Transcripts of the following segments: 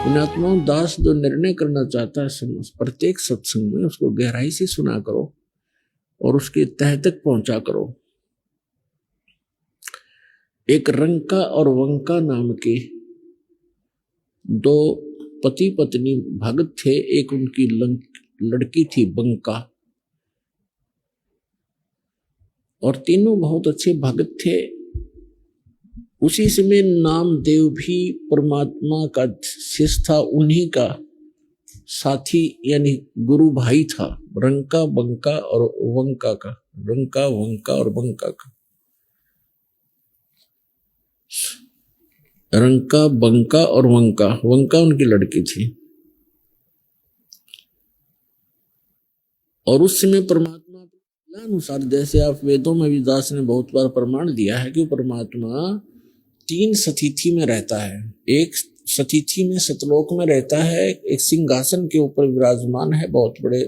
पुण्यात्माओं, दास जो निर्णय करना चाहता है प्रत्येक सत्संग में उसको गहराई से सुना करो और उसके तह तक पहुंचा करो। एक रंका और वंका नाम के दो पति पत्नी भगत थे। एक उनकी लड़की थी बंका, और तीनों बहुत अच्छे भगत थे। उसी समय नामदेव भी परमात्मा का शिष्य था, उन्हीं का साथी यानी गुरु भाई था। रंका बंका और वंका का, रंका वंका और बंका का, रंका बंका और वंका, वंका उनकी लड़की थी। और उस समय परमात्मा के अनुसार, जैसे आप वेदों में भी दास ने बहुत बार प्रमाण दिया है कि परमात्मा तीन सतिथि में रहता है। एक सतिथि में सतलोक में रहता है, एक सिंहासन के ऊपर विराजमान है बहुत बड़े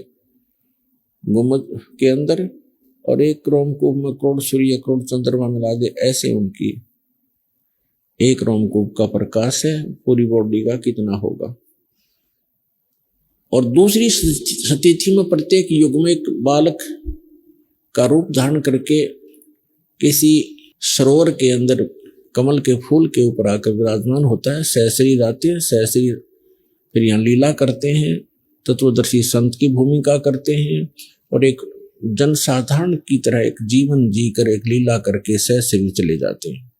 गुम्बद के अंदर, और एक रोमकूप में करोड़ सूर्य करोड़ चंद्रमा मिला दे ऐसे उनकी एक रोमकूप का प्रकाश है। पूरी बॉडी का कितना होगा। और दूसरी सतिथि में प्रत्येक युग में एक बालक का रूप धारण करके किसी सरोवर के अंदर कमल के फूल के ऊपर आकर विराजमान होता है। सहस्री रातें, सहस्री फिर यहाँ लीला करते हैं, तत्वदर्शी संत की भूमिका करते हैं, और एक जनसाधारण की तरह एक जीवन जीकर एक लीला करके सहस्री चले जाते हैं।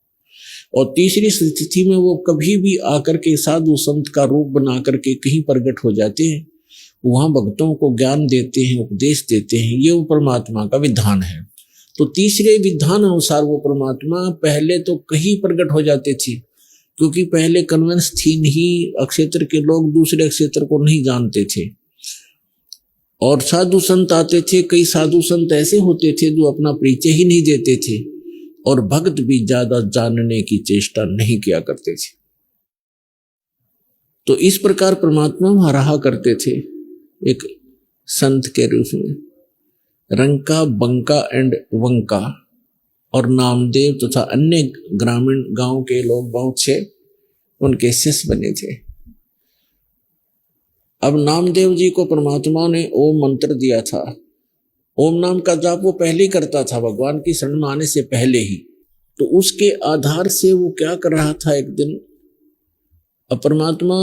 और तीसरी स्थिति में वो कभी भी आकर के साधु संत का रूप बना करके कहीं प्रकट हो जाते हैं, वहां भक्तों को ज्ञान देते हैं, उपदेश देते हैं। ये वो परमात्मा का विधान है। तो तीसरे विधान अनुसार वो परमात्मा पहले तो कहीं प्रकट हो जाते थे, क्योंकि पहले कन्वेंस थी नहीं, अक्षेत्र के लोग दूसरे अक्षेत्र को नहीं जानते थे, और साधु संत आते थे। कई साधु संत ऐसे होते थे जो अपना परिचय ही नहीं देते थे, और भक्त भी ज्यादा जानने की चेष्टा नहीं किया करते थे। तो इस प्रकार परमात्मा वहां रहा करते थे एक संत के रूप में। रंका बंका एंड वंका और नामदेव तथा अन्य ग्रामीण गांव के लोग बहुत से उनके शिष्य बने थे। अब नामदेव जी को परमात्मा ने ओम मंत्र दिया था। ओम नाम का जाप वो पहले ही करता था, भगवान की शरण में आने से पहले ही। तो उसके आधार से वो क्या कर रहा था, एक दिन परमात्मा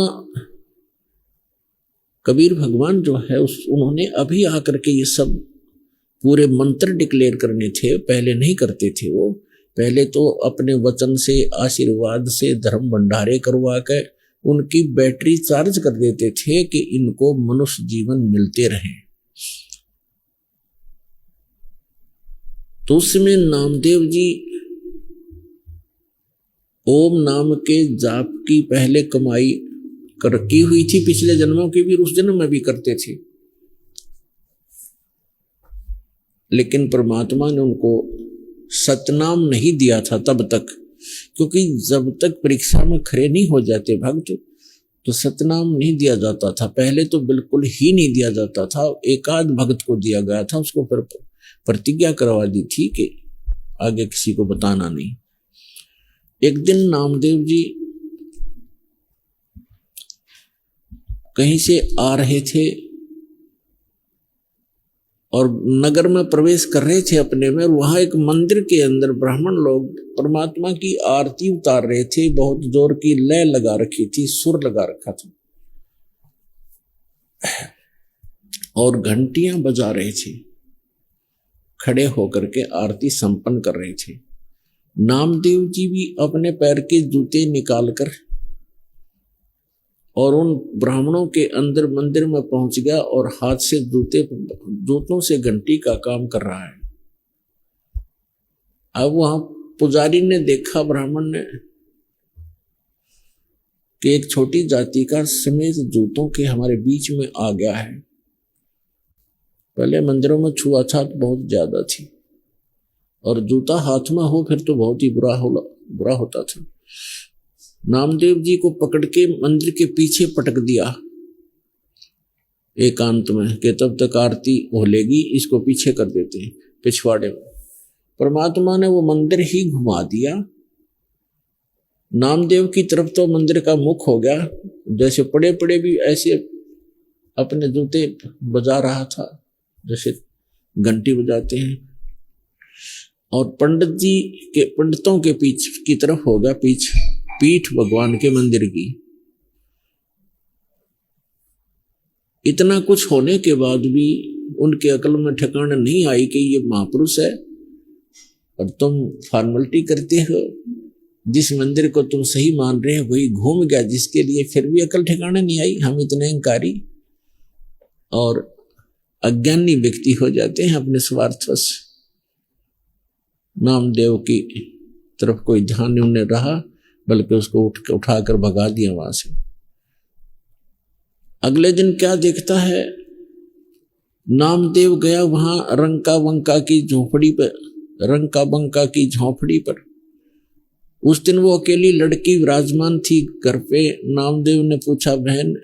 कबीर भगवान जो है उन्होंने अभी आकर के ये सब पूरे मंत्र डिक्लेयर करने थे, पहले नहीं करते थे। वो पहले तो अपने वचन से, आशीर्वाद से, धर्म भंडारे करवा कर उनकी बैटरी चार्ज कर देते थे कि इनको मनुष्य जीवन मिलते रहे। तो उसमें नामदेव जी ओम नाम के जाप की पहले कमाई की हुई थी, पिछले जन्मों की भी, उस जन्म में भी करते थे। लेकिन परमात्मा ने उनको सतनाम नहीं दिया था तब तक, क्योंकि जब तक परीक्षा में खड़े नहीं हो जाते भक्त तो सतनाम नहीं दिया जाता था। पहले तो बिल्कुल ही नहीं दिया जाता था, एकाध भक्त को दिया गया था। उसको फिर प्रतिज्ञा करवा दी थी कि आगे किसी को बताना नहीं। एक दिन नामदेव जी कहीं से आ रहे थे और नगर में प्रवेश कर रहे थे अपने में, और वहां एक मंदिर के अंदर ब्राह्मण लोग परमात्मा की आरती उतार रहे थे। बहुत जोर की लय लगा रखी थी, सुर लगा रखा था, और घंटियां बजा रहे थे। खड़े होकर के आरती संपन्न कर रहे थे। नामदेव जी भी अपने पैर के जूते निकालकर और उन ब्राह्मणों के अंदर मंदिर में पहुंच गया, और हाथ से जूतों से घंटी का काम कर रहा है। अब वहां पुजारी ने देखा, ब्राह्मण ने, कि एक छोटी जाति का समेत जूतों के हमारे बीच में आ गया है। पहले मंदिरों में छुआछूत बहुत ज्यादा थी, और जूता हाथ में हो फिर तो बहुत ही बुरा होता था। नामदेव जी को पकड़ के मंदिर के पीछे पटक दिया एकांत में, कि तब तक आरती हो लेगी, इसको पीछे कर देते हैं पिछवाड़े में। परमात्मा ने वो मंदिर ही घुमा दिया नामदेव की तरफ तो मंदिर का मुख हो गया, जैसे पड़े पड़े भी ऐसे अपने जूते बजा रहा था जैसे घंटी बजाते हैं। और पंडितों के पीछ की तरफ हो गया पीठ भगवान के मंदिर की। इतना कुछ होने के बाद भी उनके अकल में ठिकाना नहीं आई कि ये महापुरुष है और तुम फॉर्मेलिटी करते हो। जिस मंदिर को तुम सही मान रहे हो वही घूम गया जिसके लिए, फिर भी अकल ठिकाना नहीं आई। हम इतने अहंकारी और अज्ञानी व्यक्ति हो जाते हैं अपने स्वार्थवश। नामदेव की तरफ कोई ध्यान नहीं उन्हें रहा, बल्कि उसको उठाकर भगा दिया वहां से। अगले दिन क्या देखता है, नामदेव गया वहां रंका बंका की झोपड़ी पर। उस दिन वो अकेली लड़की विराजमान थी घर पे। नामदेव ने पूछा, बहन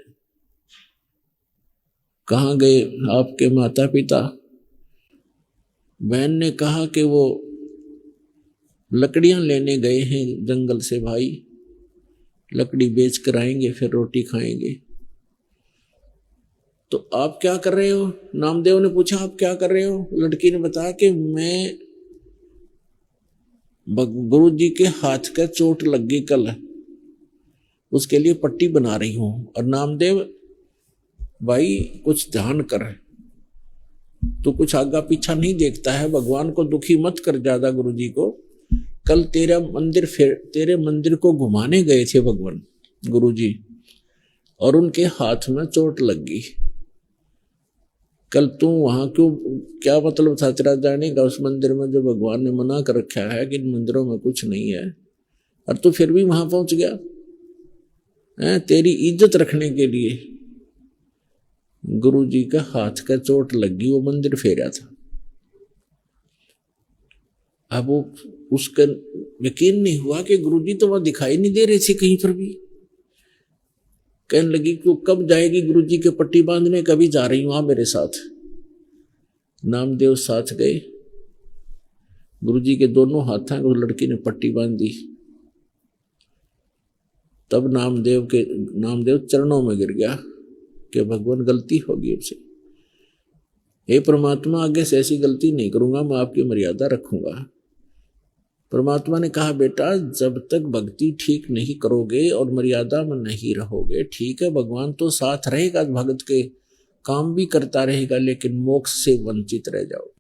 कहाँ गए आपके माता पिता? बहन ने कहा कि वो लकड़ियां लेने गए हैं जंगल से भाई, लकड़ी बेच कर आएंगे फिर रोटी खाएंगे। तो आप क्या कर रहे हो? नामदेव ने पूछा, आप क्या कर रहे हो? लड़की ने बताया कि मैं गुरु जी के हाथ का चोट लग गई कल, उसके लिए पट्टी बना रही हूं। और नामदेव, भाई कुछ ध्यान कर, तो कुछ आगा पीछा नहीं देखता है, भगवान को दुखी मत कर ज्यादा। गुरु जी को कल तेरे मंदिर को घुमाने गए थे भगवान गुरु जी, और उनके हाथ में चोट लग गई। कल तू वहां क्यों, क्या मतलब था तेरा जाने का उस मंदिर में जो भगवान ने मना कर रखा है कि इन मंदिरों में कुछ नहीं है, और तू फिर भी वहां पहुंच गया है? तेरी इज्जत रखने के लिए गुरु जी का हाथ का चोट लगी, वो मंदिर फेरा था। अब वो उसका यकीन नहीं हुआ कि गुरु जी तो वहां दिखाई नहीं दे रहे थे कहीं पर भी। कहने लगी कि कब जाएगी गुरु जी के पट्टी बांधने? कभी जा रही हूं, आ मेरे साथ। नामदेव साथ गए। गुरु जी के दोनों हाथों को लड़की ने पट्टी बांध दी। तब नामदेव चरणों में गिर गया कि भगवान गलती होगी हमसे, हे परमात्मा आगे से ऐसी गलती नहीं करूंगा, मैं आपकी मर्यादा रखूंगा। परमात्मा ने कहा, बेटा जब तक भक्ति ठीक नहीं करोगे और मर्यादा में नहीं रहोगे, ठीक है भगवान तो साथ रहेगा, भगत के काम भी करता रहेगा, लेकिन मोक्ष से वंचित रह जाओ।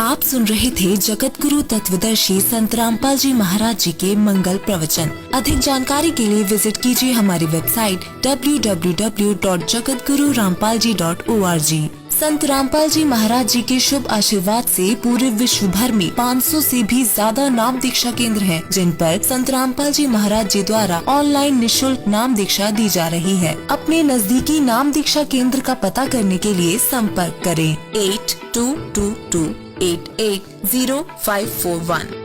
आप सुन रहे थे जगत गुरु तत्वदर्शी संत रामपाल जी महाराज जी के मंगल प्रवचन। अधिक जानकारी के लिए विजिट कीजिए हमारी वेबसाइट www.jagatgururampalji.org। संत रामपाल जी महाराज जी के शुभ आशीर्वाद से पूरे विश्व भर में 500 से भी ज्यादा नाम दीक्षा केंद्र हैं, जिन पर संत रामपाल जी महाराज जी द्वारा ऑनलाइन निशुल्क नाम दीक्षा दी जा रही है। अपने नजदीकी नाम दीक्षा केंद्र का पता करने के लिए संपर्क करें 8222880541।